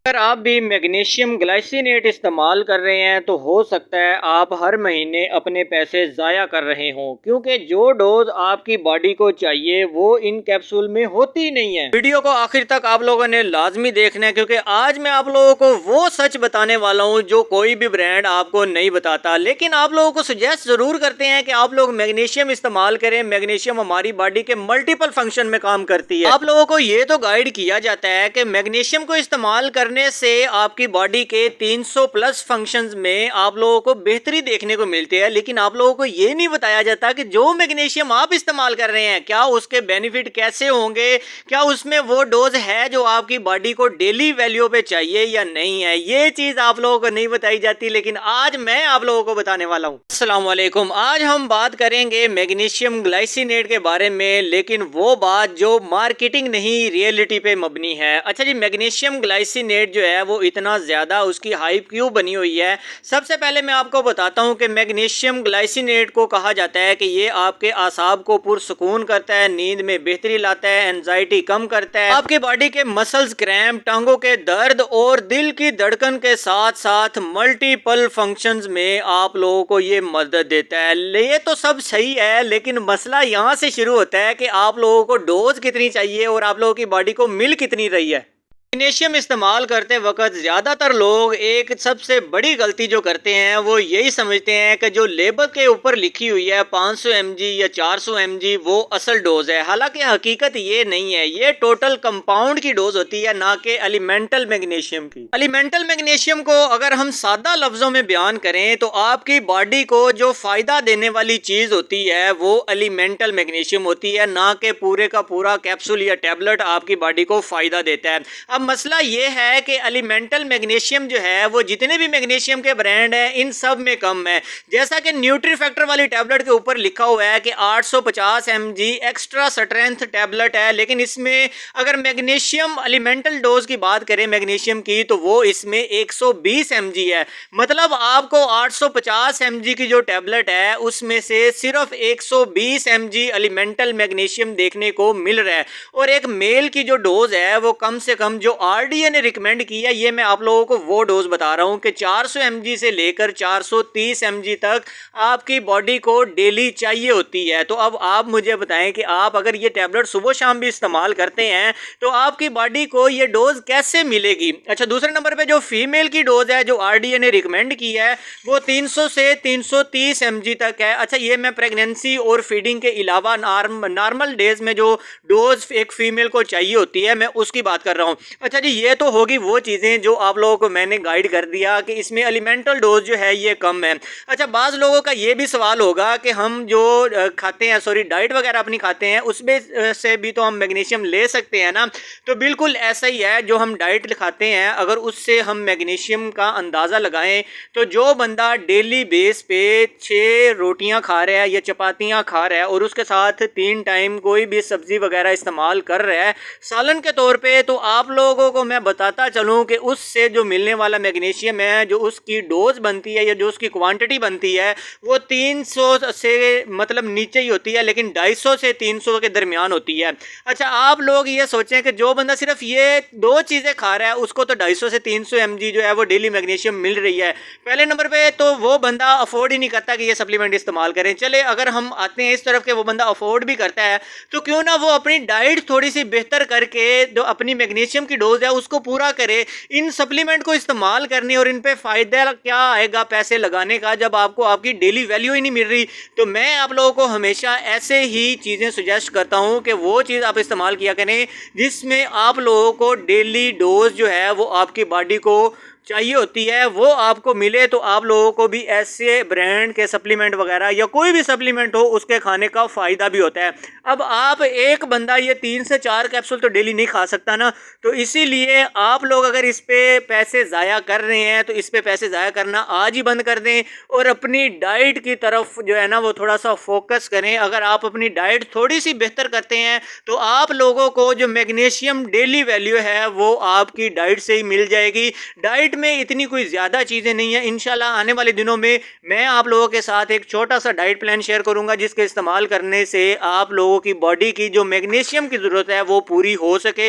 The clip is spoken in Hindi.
अगर आप भी मैग्नीशियम ग्लाइसिनेट इस्तेमाल कर रहे हैं तो हो सकता है आप हर महीने अपने पैसे ज़ाया कर रहे हों, क्योंकि जो डोज आपकी बॉडी को चाहिए वो इन कैप्सूल में होती नहीं है। वीडियो को आखिर तक आप लोगों ने लाजमी देखना है, क्योंकि आज मैं आप लोगों को वो सच बताने वाला हूँ जो कोई भी ब्रांड आपको नहीं बताता, लेकिन आप लोगों को सजेस्ट ज़रूर करते हैं कि आप लोग मैग्नीशियम इस्तेमाल करें। मैग्नीशियम हमारी बॉडी के मल्टीपल फंक्शन में काम करती है। आप लोगों को ये तो गाइड किया जाता है कि मैग्नीशियम को इस्तेमाल करने से आपकी बॉडी के 300 प्लस फंक्शंस में आप लोगों को बेहतरी देखने को मिलती है, लेकिन आप लोगों को ये नहीं बताया जाता कि जो मैग्नीशियम आप इस्तेमाल कर रहे हैं क्या उसके बेनिफिट कैसे होंगे, क्या उसमें वो डोज है जो आपकी बॉडी को डेली वैल्यू पे चाहिए या नहीं है। ये चीज आप लोगों को नहीं बताई जाती, लेकिन आज मैं आप लोगों को बताने वाला हूँ। अस्सलाम वालेकुम। आज हम बात करेंगे मैग्नीशियम ग्लाइसिनेट के बारे में, लेकिन वो बात जो मार्केटिंग नहीं रियलिटी पे मबनी है। अच्छा जी, मैग्नीशियम ग्लाइसिनेट जो है वो इतना ज़्यादा उसकी हाइप क्यों बनी हुई है। सबसे पहले मैं आपको बताता हूँ कि मैग्नीशियम ग्लाइसिनेट को कहा जाता है कि ये आपके आसाब को पुरसुकून करता है, नींद में बेहतरी लाता है, एंजाइटी कम करता है, आपकी बॉडी के मसल्स क्रैम्प, टांगों के दर्द और दिल की धड़कन के साथ साथ मल्टीपल फंक्शंस में आप लोगों को ये मदद देता है। ये तो सब सही है, लेकिन मसला यहाँ से शुरू होता है कि आप लोगों को डोज कितनी चाहिए और आप लोगों की बॉडी को मिल कितनी रही है। मैग्नीशियम इस्तेमाल करते वक्त ज़्यादातर लोग एक सबसे बड़ी गलती जो करते हैं वो यही समझते हैं कि जो लेबल के ऊपर लिखी हुई है 500 mg या 400 mg वो असल डोज है। हालांकि हकीकत ये नहीं है, ये टोटल कंपाउंड की डोज होती है, ना कि एलिमेंटल मैग्नीशियम की। एलिमेंटल मैग्नीशियम को अगर हम सादा लफ्ज़ों में बयान करें तो आपकी बॉडी को जो फ़ायदा देने वाली चीज़ होती है वो एलिमेंटल मैग्नीशियम होती है, ना कि पूरे का पूरा कैप्सूल या टैबलेट आपकी बॉडी को फ़ायदा देता है। अब मसला ये है कि एलिमेंटल मैग्नीशियम जो है वो जितने भी मैग्नीशियम के ब्रांड हैं इन सब में कम है। जैसा कि न्यूट्री फैक्टर वाली टैबलेट के ऊपर लिखा हुआ है कि 850 mg एक्स्ट्रा स्ट्रेंथ टैबलेट है, लेकिन इसमें अगर मैग्नीशियम एलिमेंटल डोज की बात करें मैग्नीशियम की तो वो इसमें 120 mg है। मतलब आपको 850 mg की जो टैबलेट है उसमें से सिर्फ 120 mg एलिमेंटल मैग्नीशियम देखने को मिल रहा है। और एक मेल की जो डोज है वो कम से कम जो आरडीए ने रिकमेंड की है, ये मैं आप लोगों को वो डोज बता रहा हूं कि 400 mg से लेकर 430 mg तक आपकी बॉडी को डेली चाहिए होती है। तो अब आप मुझे बताएं कि आप अगर ये टैबलेट सुबह शाम भी इस्तेमाल करते हैं तो आपकी बॉडी को ये डोज कैसे मिलेगी। अच्छा, दूसरे नंबर पे जो फीमेल की डोज है जो आरडीए ने रिकमेंड की है वो 300 से 330 mg तक है। अच्छा, ये मैं प्रेगनेंसी और फीडिंग के अलावा नॉर्मल डेज में जो डोज एक फीमेल को चाहिए होती है मैं उसकी बात कर रहा हूँ। अच्छा जी, ये तो होगी वो चीज़ें जो आप लोगों को मैंने गाइड कर दिया कि इसमें एलिमेंटल डोज जो है ये कम है। अच्छा, बाज़ लोगों का ये भी सवाल होगा कि हम जो खाते हैं डाइट वगैरह अपनी खाते हैं उसमें से भी तो हम मैग्नीशियम ले सकते हैं ना। तो बिल्कुल ऐसा ही है, जो हम डाइट खाते हैं अगर उससे हम मैग्नीशियम का अंदाज़ा लगाएं तो जो बंदा डेली बेस पे 6 रोटियाँ खा रहा है या चपातियाँ खा रहा है और उसके साथ 3 टाइम कोई भी सब्ज़ी वगैरह इस्तेमाल कर रहा है सालन के तौर पे, तो आप लोगों को मैं बताता चलूं कि उससे जो मिलने वाला मैग्नीशियम है, जो उसकी डोज बनती है या जो उसकी क्वांटिटी बनती है वो 300 से मतलब नीचे ही होती है, लेकिन 250 से 300 के दरमियान होती है। अच्छा, आप लोग ये सोचें कि जो बंदा सिर्फ ये दो चीज़ें खा रहा है उसको तो 250 से 300 mg जो है वो डेली मैग्नीशियम मिल रही है। पहले नंबर पर तो वो बंदा अफोर्ड ही नहीं करता कि ये सप्लीमेंट इस्तेमाल करें। चले, अगर हम आते हैं इस तरफ के वो बंदा अफोर्ड भी करता है तो क्यों ना वो अपनी डाइट थोड़ी सी बेहतर करके जो अपनी मैग्नीशियम की डोज है उसको पूरा करे। इन सप्लीमेंट को इस्तेमाल करने और इन पे फायदा क्या आएगा पैसे लगाने का, जब आपको आपकी डेली वैल्यू ही नहीं मिल रही। तो मैं आप लोगों को हमेशा ऐसे ही चीज़ें सजेस्ट करता हूं कि वो चीज़ आप इस्तेमाल किया करें जिसमें आप लोगों को डेली डोज जो है वो आपकी बॉडी को चाहिए होती है वो आपको मिले। तो आप लोगों को भी ऐसे ब्रांड के सप्लीमेंट वगैरह या कोई भी सप्लीमेंट हो उसके खाने का फ़ायदा भी होता है। अब आप एक बंदा ये 3 से 4 कैप्सूल तो डेली नहीं खा सकता ना, तो इसीलिए आप लोग अगर इस पे पैसे ज़ाया कर रहे हैं तो इस पे पैसे ज़ाया करना आज ही बंद कर दें और अपनी डाइट की तरफ जो है ना वो थोड़ा सा फोकस करें। अगर आप अपनी डाइट थोड़ी सी बेहतर करते हैं तो आप लोगों को जो मैग्नीशियम डेली वैल्यू है वो आपकी डाइट से ही मिल जाएगी। डाइट में इतनी कोई ज़्यादा चीज़ें नहीं है। इंशाल्लाह आने वाले दिनों में मैं आप लोगों के साथ एक छोटा सा डाइट प्लान शेयर करूंगा जिसके इस्तेमाल करने से आप लोगों की बॉडी की जो मैग्नीशियम की ज़रूरत है वो पूरी हो सके।